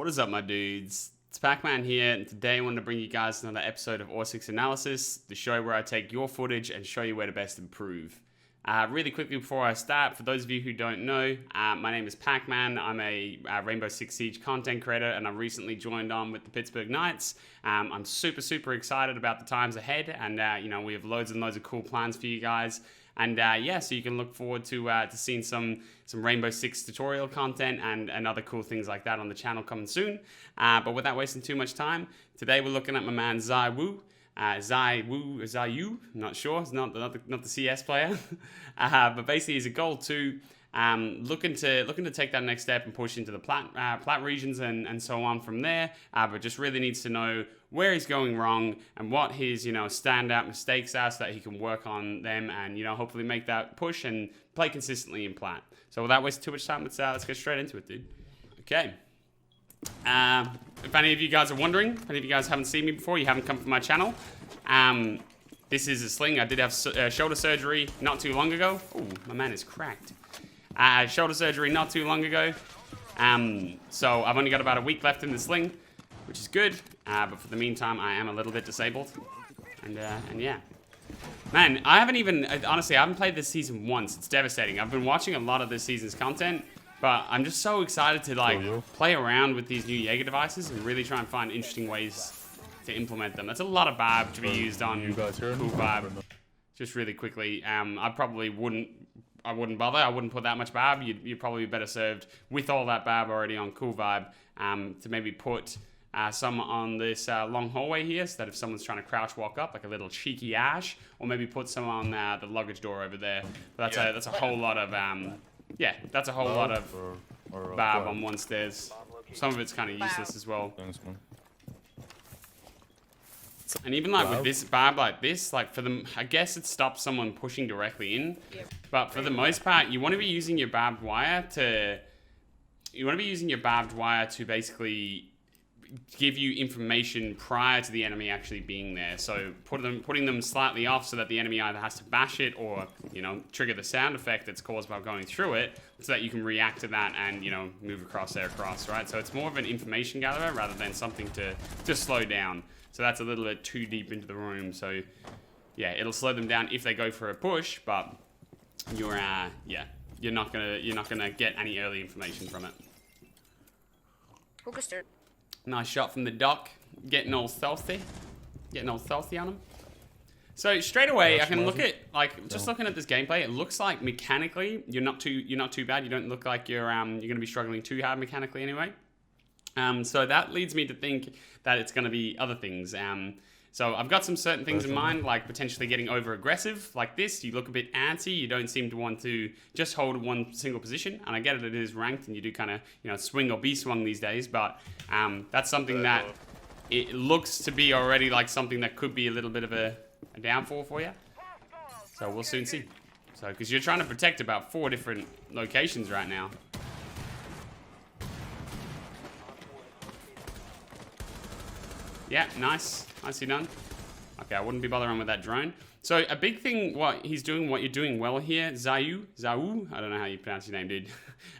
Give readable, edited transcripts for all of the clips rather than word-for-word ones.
What is up, my dudes? It's Pac-Man here, and today I wanted to bring you guys another episode of Or6 Analysis, the show where I take your footage and show you where to best improve. Really quickly before I start, for those of you who don't know, my name is Pac-Man. I'm a Rainbow Six Siege content creator, and I recently joined on with the Pittsburgh Knights. I'm super excited about the times ahead, and we have loads and loads of cool plans for you guys. And so you can look forward to seeing some Rainbow Six tutorial content and other cool things like that on the channel coming soon. But without wasting too much time, today we're looking at my man Zai Wu, not sure, it's not the CS player, but basically he's a gold 2, looking to take that next step and push into the plat regions and so on from there, but just really needs to know where he's going wrong and what his standout mistakes are so that he can work on them and hopefully make that push and play consistently in plat. So without wasting too much time, let's get straight into it, dude. Okay. If any of you guys are wondering, if any of you guys haven't seen me before, you haven't come from my channel, this is a sling. I did have shoulder surgery not too long ago. Oh, my man is cracked. Shoulder surgery not too long ago. So I've only got about a week left in the sling, which is good. But for the meantime, I am a little bit disabled. And yeah. Man, honestly, I haven't played this season once. It's devastating. I've been watching a lot of this season's content, but I'm just so excited to play around with these new Jaeger devices and really try and find interesting ways to implement them. That's a lot of barb to be used on cool barb. Just really quickly, I wouldn't bother. I wouldn't put that much barb. You'd probably be better served with all that barb already on cool vibe to maybe put some on this long hallway here, so that if someone's trying to crouch walk up, like a little cheeky ash, or maybe put some on the luggage door over there. But that's a whole lot of that's a whole lot of barb on one stairs. Some of it's kind of useless as well. And even like with this barb like this, like for them, I guess it stops someone pushing directly in. But for the most part, you want to be using your barbed wire to basically give you information prior to the enemy actually being there. So putting them slightly off so that the enemy either has to bash it or trigger the sound effect that's caused by going through it, so that you can react to that and move across, right? So it's more of an information gatherer rather than something to slow down. So that's a little bit too deep into the room. So yeah, it'll slow them down if they go for a push, but you're not gonna get any early information from it. Nice shot from the dock, getting all stealthy on him. So straight away, I can look at just looking at this gameplay. It looks like mechanically you're not too bad. You don't look like you're gonna be struggling too hard mechanically anyway. So that leads me to think that it's going to be other things. So I've got some certain things in mind, like potentially getting over aggressive like this. You look a bit antsy. You don't seem to want to just hold one single position. And I get it is ranked and you do kind of swing or be swung these days. But that's something that it looks to be already like something that could be a little bit of a downfall for you. So we'll soon see. So because you're trying to protect about 4 different locations right now. Yeah, nice. Nicely done. Okay, I wouldn't be bothering with that drone. So a big thing, what you're doing well here, Zau, I don't know how you pronounce your name, dude.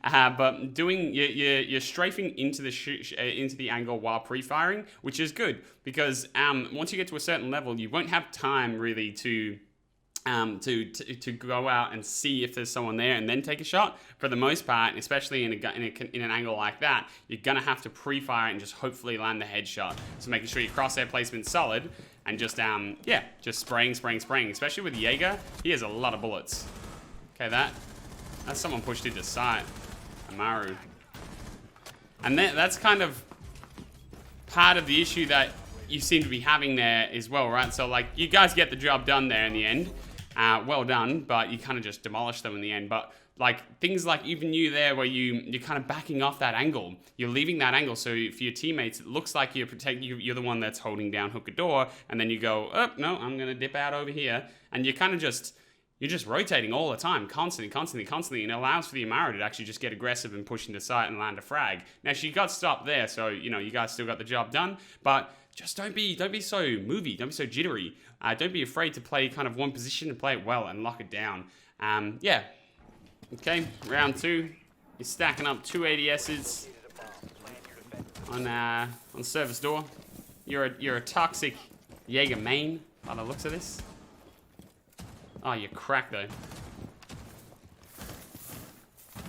But you're strafing into the angle while pre-firing, which is good because once you get to a certain level, you won't have time really to go out and see if there's someone there and then take a shot. For the most part, especially in an angle like that, you're gonna have to pre-fire and just hopefully land the headshot. So making sure your crosshair placement's solid and just spraying. Especially with Jaeger, he has a lot of bullets. Okay, that's someone pushed into sight. Amaru. And that's kind of part of the issue that you seem to be having there as well, right? So like you guys get the job done there in the end. Well done, but you kind of just demolish them in the end. But like things like even you there where you're kind of backing off that angle. You're leaving that angle so for your teammates it looks like you're the one that's holding down hookah door, and then you go, oh no, I'm gonna dip out over here, and you're kind of you're just rotating all the time, constantly, and it allows for the Amaru to actually just get aggressive and push into sight and land a frag. Now she got stopped there, so you guys still got the job done, but just don't be so movie, don't be so jittery. Don't be afraid to play kind of one position and play it well and lock it down. Yeah. Okay, round 2. You're stacking up 2 ADSs. on service door. You're a toxic Jaeger main by the looks of this. Oh, you're cracked though.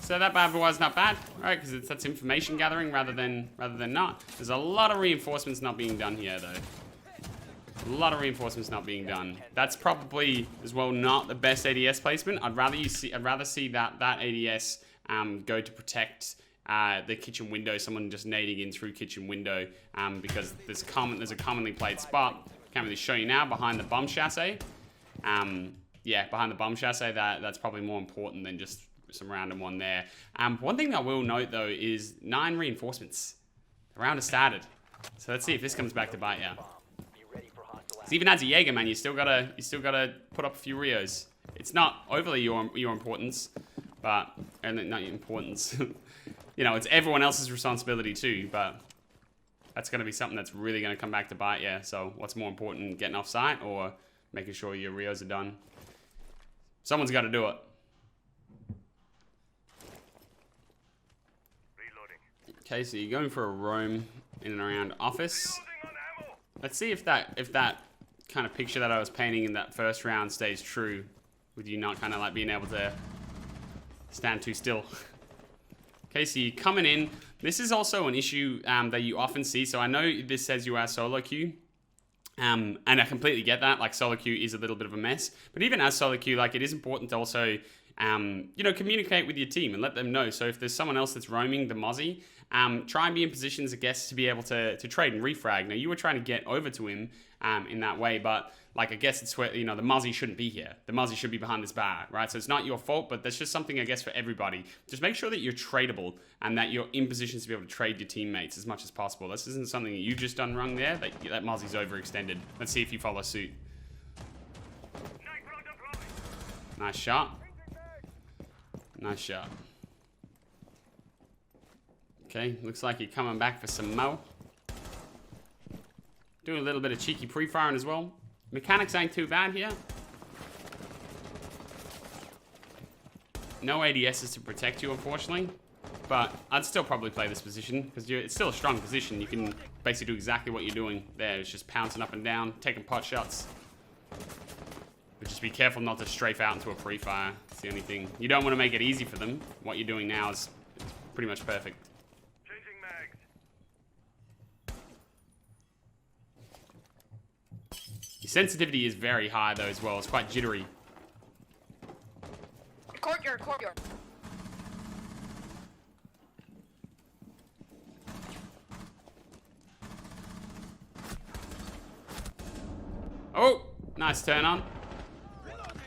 So that bad boy is not bad, right? Because that's information gathering rather than not. There's a lot of reinforcements not being done here though. A lot of reinforcements not being done. That's probably as well not the best ADS placement. I'd rather see that ADS go to protect the kitchen window. Someone just nading in through kitchen window because there's a commonly played spot. Can't really show you now behind the bomb chassis. Yeah, behind the bomb chassis, that's probably more important than just some random one there. One thing I will note though is 9 reinforcements. The round has started, so let's see if this comes back to bite you. So even as a Jaeger man, you still gotta put up a few Rios. It's not overly your importance, but not your importance. You know, it's everyone else's responsibility too. But that's gonna be something that's really gonna come back to bite you. So what's more important, getting off site or making sure your Rios are done? Someone's got to do it. Okay, so you're going for a roam in and around office. Let's see if that kind of picture that I was painting in that first round stays true, with you not kind of like being able to stand too still. Okay, so you're coming in. This is also an issue that you often see. So I know this says you are solo queue. And I completely get that. Like, solo queue is a little bit of a mess. But even as solo queue, like, it is important to also, you know, communicate with your team and let them know. So if there's someone else that's roaming the Mozzie, try and be in positions, I guess, to be able to trade and refrag. Now, you were trying to get over to him in that way, but, like, I guess it's where, you know, the Mozzie shouldn't be here. The Mozzie should be behind this bar, right? So it's not your fault, but that's just something, I guess, for everybody. Just make sure that you're tradable and that you're in positions to be able to trade your teammates as much as possible. This isn't something that you just done wrong there. That Mozzie's overextended. Let's see if you follow suit. Nice shot. Nice shot. Okay, looks like you're coming back for some more. Doing a little bit of cheeky pre-firing as well. Mechanics ain't too bad here. No ADSs to protect you, unfortunately. But I'd still probably play this position because it's still a strong position. You can basically do exactly what you're doing there. It's just pouncing up and down, taking pot shots. But just be careful not to strafe out into a pre-fire. It's the only thing. You don't want to make it easy for them. What you're doing now is pretty much perfect. Changing mags. Your sensitivity is very high though as well. It's quite jittery. Courtyard. Oh, nice turn on.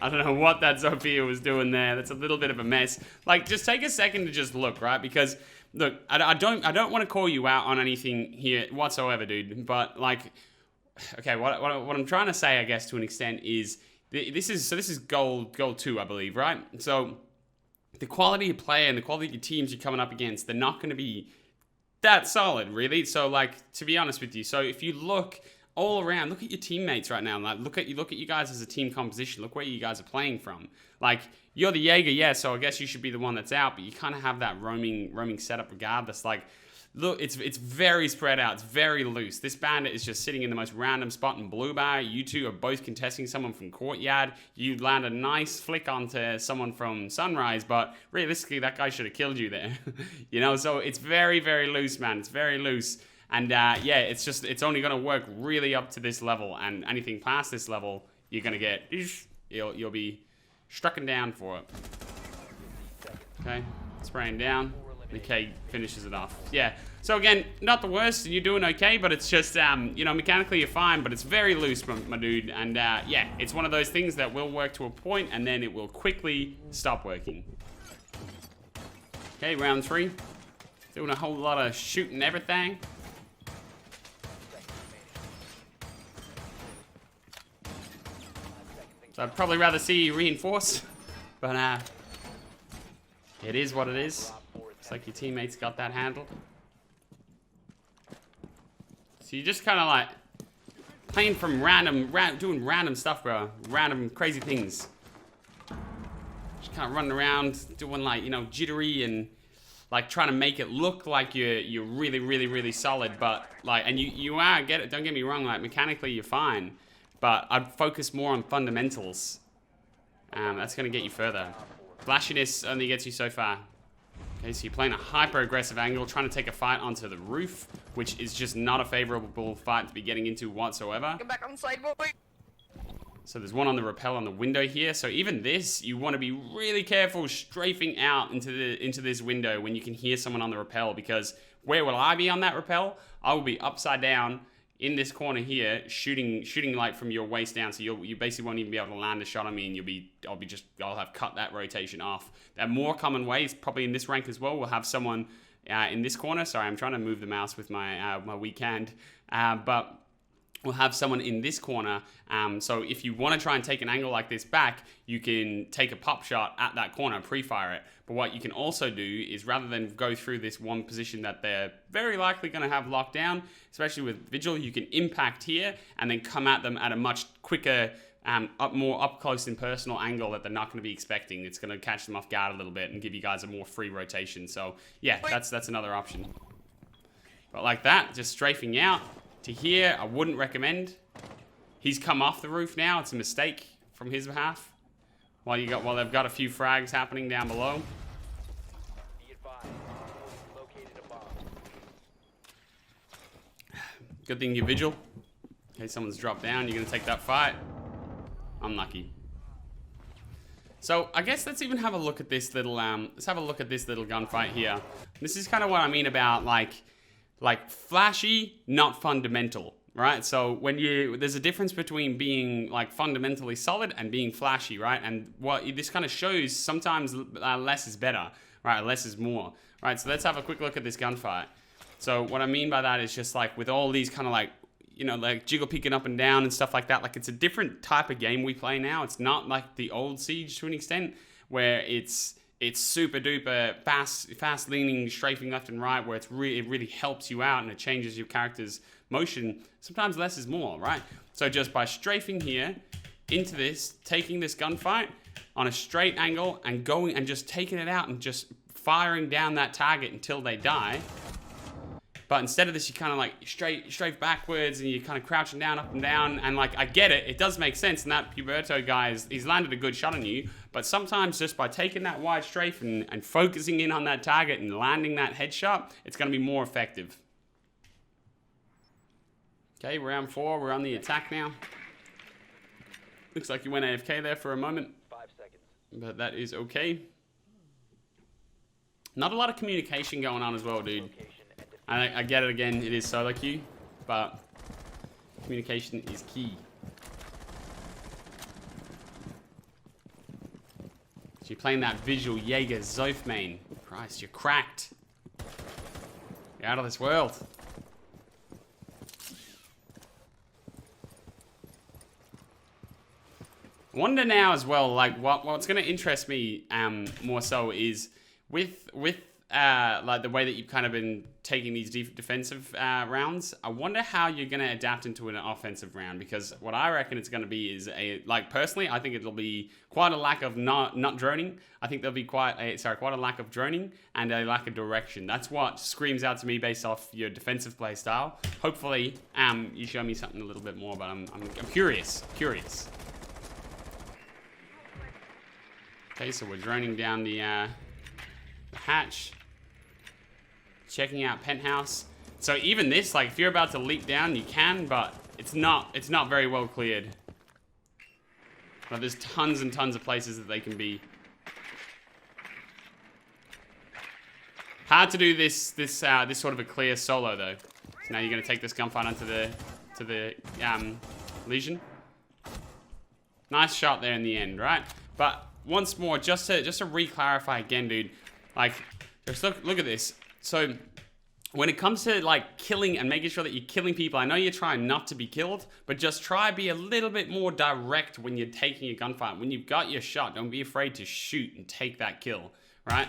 I don't know what that Zofia was doing there. That's a little bit of a mess. Like, just take a second to just look, right? Because, look, I don't want to call you out on anything here whatsoever, dude. But, like, okay, what I'm trying to say, I guess, to an extent is this is gold 2, I believe, right? So the quality of player and the quality of your teams you're coming up against, they're not going to be that solid, really. So, like, to be honest with you, so if you look all around, look at your teammates right now. Like, look at you guys as a team composition. Look where you guys are playing from. Like, you're the Jaeger, yeah, so I guess you should be the one that's out, but you kind of have that roaming setup regardless. Like, look, it's very spread out. It's very loose. This bandit is just sitting in the most random spot in blue bar. You two are both contesting someone from courtyard. You land a nice flick onto someone from sunrise, but realistically, that guy should have killed you there. You know, so it's very, very loose, man. It's very loose. And yeah, it's only going to work really up to this level, and anything past this level, you're going to get, you'll be strucken down for it. Okay, spraying down. Okay, finishes it off. Yeah, so again, not the worst, you're doing okay, but it's just, you know, mechanically you're fine, but it's very loose, my dude. And yeah, it's one of those things that will work to a point, and then it will quickly stop working. Okay, round 3. Doing a whole lot of shooting everything. So I'd probably rather see you reinforce, but it is what it is. Looks like your teammates got that handled. So you're just kind of like playing from doing random stuff, bro. Random crazy things. Just kind of running around doing, like, you know, jittery and like trying to make it look like you're really, really, really solid, but like, and you are, get it, don't get me wrong, like mechanically you're fine, but I'd focus more on fundamentals. That's gonna get you further. Flashiness only gets you so far. Okay, so you're playing a hyper-aggressive angle, trying to take a fight onto the roof, which is just not a favorable fight to be getting into whatsoever. Get back on side, boy. So there's one on the rappel on the window here. So even this, you want to be really careful strafing out into this window when you can hear someone on the rappel, because where will I be on that rappel? I will be upside down in this corner here, shooting like from your waist down. So you basically won't even be able to land a shot on me, and I'll have cut that rotation off. A more common way is probably in this rank as well. We'll have someone in this corner. Sorry, I'm trying to move the mouse with my my weak hand, but we'll have someone in this corner. So if you want to try and take an angle like this back, you can take a pop shot at that corner, pre-fire it. But what you can also do is, rather than go through this one position that they're very likely going to have locked down, especially with Vigil, you can impact here and then come at them at a much quicker, more up close and personal angle that they're not going to be expecting. It's going to catch them off guard a little bit and give you guys a more free rotation. So yeah, that's another option. But like that, just strafing out to here, I wouldn't recommend. He's come off the roof now. It's a mistake from his behalf. While they've got a few frags happening down below. Be advised, located a bomb. Good thing you're Vigil. Okay, someone's dropped down. You're gonna take that fight. Unlucky. So I guess let's even have a look at this little gunfight here. This is kind of what I mean about like flashy, not fundamental, right? So there's a difference between being like fundamentally solid and being flashy, right? And what this kind of shows, sometimes less is better, right? Less is more, right? So let's have a quick look at this gunfight. So what I mean by that is just like with all these kind of like, you know, like jiggle peeking up and down and stuff like that, like it's a different type of game we play now. It's not like the old Siege to an extent where it's super duper fast leaning, strafing left and right, where it really helps you out and it changes your character's motion. Sometimes less is more, right? So just by strafing here into this, taking this gunfight on a straight angle and going and just taking it out and just firing down that target until they die. But instead of this, you kind of like strafe backwards and you're kind of crouching down, up and down. And like, I get it. It does make sense. And that Puberto guy, he's landed a good shot on you. But sometimes just by taking that wide strafe and focusing in on that target and landing that headshot, it's going to be more effective. Okay, round 4. We're on the attack now. Looks like you went AFK there for a moment. 5 seconds. But that is okay. Not a lot of communication going on as well, dude. I get it again, it is solo queue, but communication is key. So you're playing that Visual Jaeger Zoth main. Christ, you're cracked. You're out of this world. I wonder now as well, like what's going to interest me more so is with like the way that you've kind of been taking these defensive rounds, I wonder how you're going to adapt into an offensive round, because what I reckon it's going to be is personally, I think it'll be quite a lack of not droning. I think there'll be quite a lack of droning and a lack of direction. That's what screams out to me based off your defensive play style. Hopefully, you show me something a little bit more, but I'm curious. Okay, so we're droning down the hatch. Checking out penthouse. So even this, like if you're about to leap down, you can, but it's not very well cleared. But there's tons and tons of places that they can be. Hard to do this sort of a clear solo though. So now you're gonna take this gunfight onto the Legion. Nice shot there in the end, right? But once more, just to re-clarify again, dude. Like, just look at this. So, when it comes to like killing and making sure that you're killing people, I know you're trying not to be killed, but just try be a little bit more direct when you're taking a gunfight. When you've got your shot, don't be afraid to shoot and take that kill, right?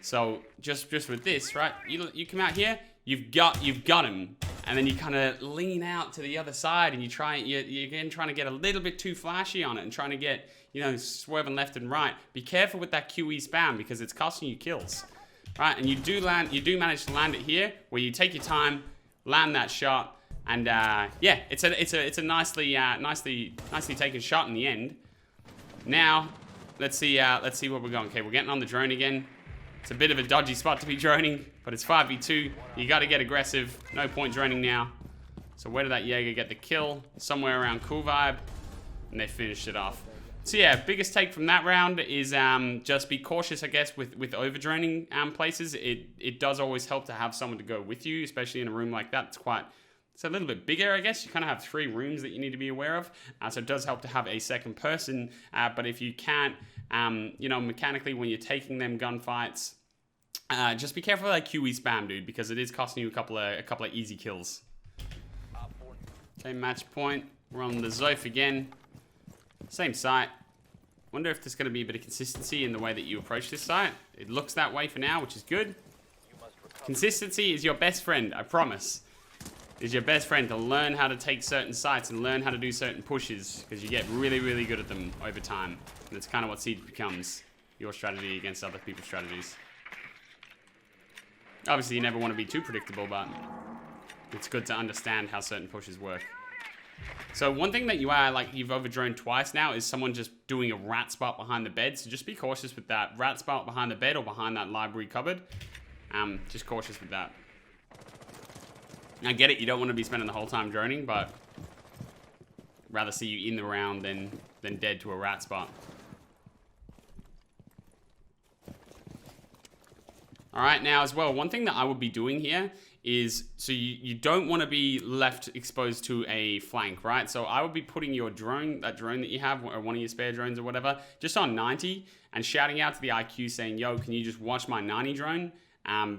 So just with this, right? You come out here, you've got him, and then you kind of lean out to the other side, and you're again trying to get a little bit too flashy on it, and trying to get, you know, swerving left and right. Be careful with that QE spam because it's costing you kills. right? And you do manage to land it here, where you take your time, land that shot, and yeah, it's a nicely taken shot in the end. Now, let's see where we're going. Okay, we're getting on the drone again. It's a bit of a dodgy spot to be droning, but it's 5v2. You got to get aggressive. No point droning now. So where did that Jaeger get the kill? Somewhere around Cool Vibe, and they finished it off. So yeah, biggest take from that round is just be cautious, I guess, with overdroning places. It does always help to have someone to go with you, especially in a room like that. It's a little bit bigger, I guess. You kind of have 3 rooms that you need to be aware of. So it does help to have a second person. But if you can't, you know, mechanically when you're taking them gunfights, just be careful of that QE spam, dude, because it is costing you a couple of easy kills. Okay, match point. We're on the Zof again. Same site. Wonder if there's going to be a bit of consistency in the way that you approach this site. It looks that way for now, which is good. Consistency is your best friend, I promise. Is your best friend to learn how to take certain sites and learn how to do certain pushes, because you get really, really good at them over time. And that's kind of what Siege becomes, your strategy against other people's strategies. Obviously, you never want to be too predictable, but it's good to understand how certain pushes work. So one thing that you've overdroned twice now is someone just doing a rat spot behind the bed. So just be cautious with that rat spot behind the bed or behind that library cupboard. Just cautious with that. I get it, you don't want to be spending the whole time droning, but rather see you in the round than dead to a rat spot. Alright, now as well, one thing that I would be doing here is, so you don't want to be left exposed to a flank, right? So I would be putting your drone, that drone that you have, or one of your spare drones or whatever, just on 90 and shouting out to the IQ saying, yo, can you just watch my 90 drone?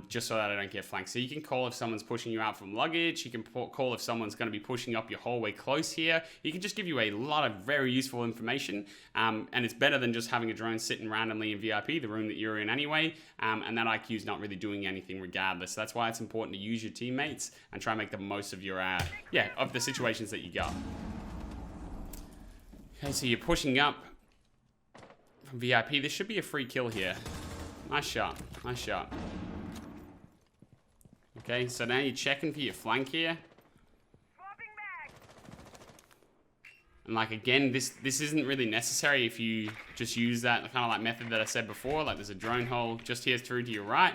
Just so that I don't get flanked. So you can call if someone's pushing you out from luggage. You can call if someone's going to be pushing up your hallway close here. You can just give you a lot of very useful information. And it's better than just having a drone sitting randomly in VIP, the room that you're in anyway. And that IQ is not really doing anything regardless. That's why it's important to use your teammates and try and make the most of your, of the situations that you got. Okay, so you're pushing up from VIP. This should be a free kill here. Nice shot. Nice shot. Okay, so now you're checking for your flank here. And like again, this isn't really necessary if you just use that kind of like method that I said before. Like there's a drone hole just here through to your right.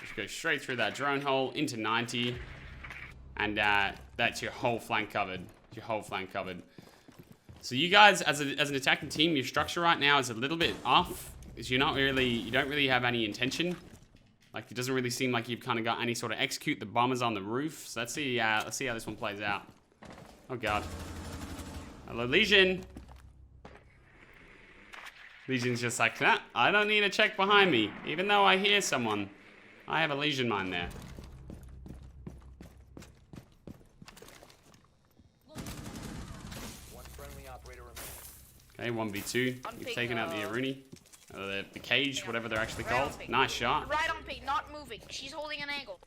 Just go straight through that drone hole into 90. And that's your whole flank covered. Your whole flank covered. So you guys, as an attacking team, your structure right now is a little bit off. Because you don't really have any intention. Like, it doesn't really seem like you've kind of got any sort of execute. The bombers on the roof. So let's see how this one plays out. Oh, God. Hello, Legion. Legion's just like, nah, I don't need a check behind me. Even though I hear someone. I have a Legion mine there. One friendly operator remaining. Okay, 1v2. You've taken out the Aruni. The cage, whatever they're actually called. Nice shot. Right on P, not moving. She's holding an angle.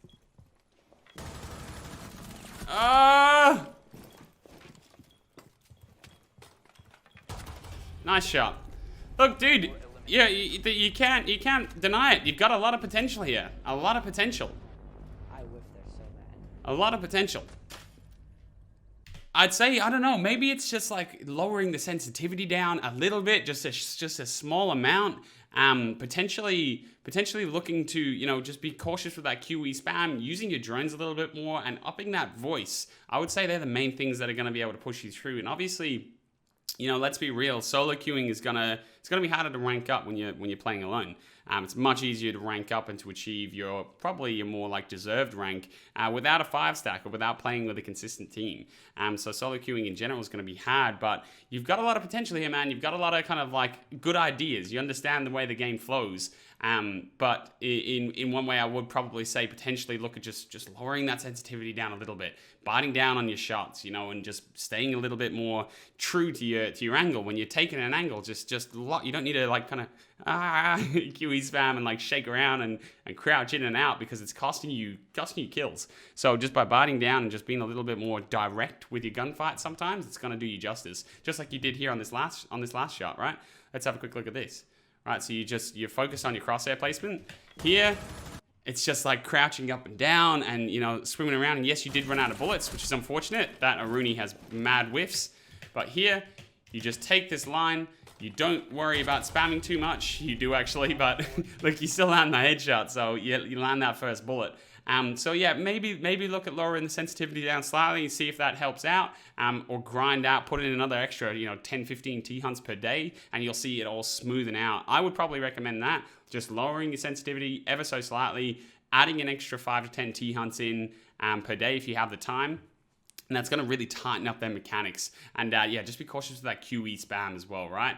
Nice shot. Look, dude. Yeah, you can't deny it. You've got a lot of potential here. A lot of potential. I whiffed there so bad. A lot of potential. I'd say, I don't know, maybe it's just like lowering the sensitivity down a little bit, just a small amount. Potentially looking to, you know, just be cautious with that QE spam, using your drones a little bit more, and upping that voice. I would say they're the main things that are going to be able to push you through. And obviously, you know, let's be real, solo queuing is gonna be harder to rank up when you're playing alone. It's much easier to rank up and to achieve probably your more like deserved rank without a 5-stack or without playing with a consistent team. So solo queuing in general is going to be hard, but you've got a lot of potential here, man. You've got a lot of kind of like good ideas. You understand the way the game flows. But in one way, I would probably say potentially look at just lowering that sensitivity down a little bit, biting down on your shots, you know, and just staying a little bit more true to your angle. When you're taking an angle, you don't need to like kind of QE spam and like shake around and crouch in and out, because it's costing you kills. So just by biting down and just being a little bit more direct with your gunfight, sometimes it's going to do you justice, just like you did here on this last shot, right? Let's have a quick look at this. Right, so you focus on your crosshair placement. Here, it's just like crouching up and down and, you know, swimming around. And yes, you did run out of bullets, which is unfortunate. That Aruni has mad whiffs. But here, you just take this line. You don't worry about spamming too much. You do actually, but look, you still land the headshot, so you land that first bullet. So yeah, maybe look at lowering the sensitivity down slightly and see if that helps out, or grind out, put in another extra, 10, 15 T-hunts per day, and you'll see it all smoothing out. I would probably recommend that, just lowering your sensitivity ever so slightly, adding an extra 5 to 10 T-hunts in per day if you have the time. And that's going to really tighten up their mechanics. And yeah, just be cautious with that QE spam as well, right?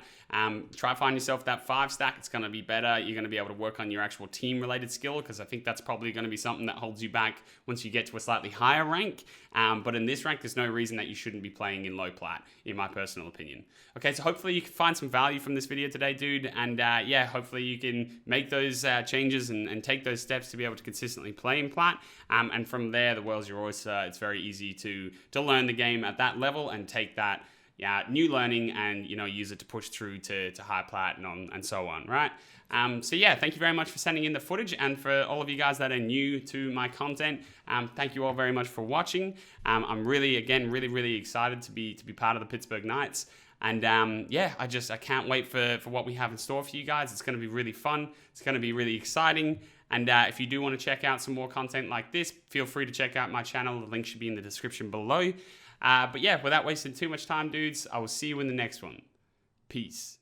Try find yourself that 5 stack. It's going to be better. You're going to be able to work on your actual team-related skill, because I think that's probably going to be something that holds you back once you get to a slightly higher rank. But in this rank, there's no reason that you shouldn't be playing in low plat, in my personal opinion. Okay, so hopefully you can find some value from this video today, dude. And yeah, hopefully you can make those changes and take those steps to be able to consistently play in plat. And from there, the world's your oyster. It's very easy to learn the game at that level and take that new learning and use it to push through to high plat and so on, right? So yeah, thank you very much for sending in the footage, and for all of you guys that are new to my content, thank you all very much for watching. I'm really excited to be part of the Pittsburgh Knights. And yeah, I can't wait for what we have in store for you guys. It's going to be really fun. It's going to be really exciting. And if you do want to check out some more content like this, feel free to check out my channel. The link should be in the description below. But yeah, without wasting too much time, dudes, I will see you in the next one. Peace.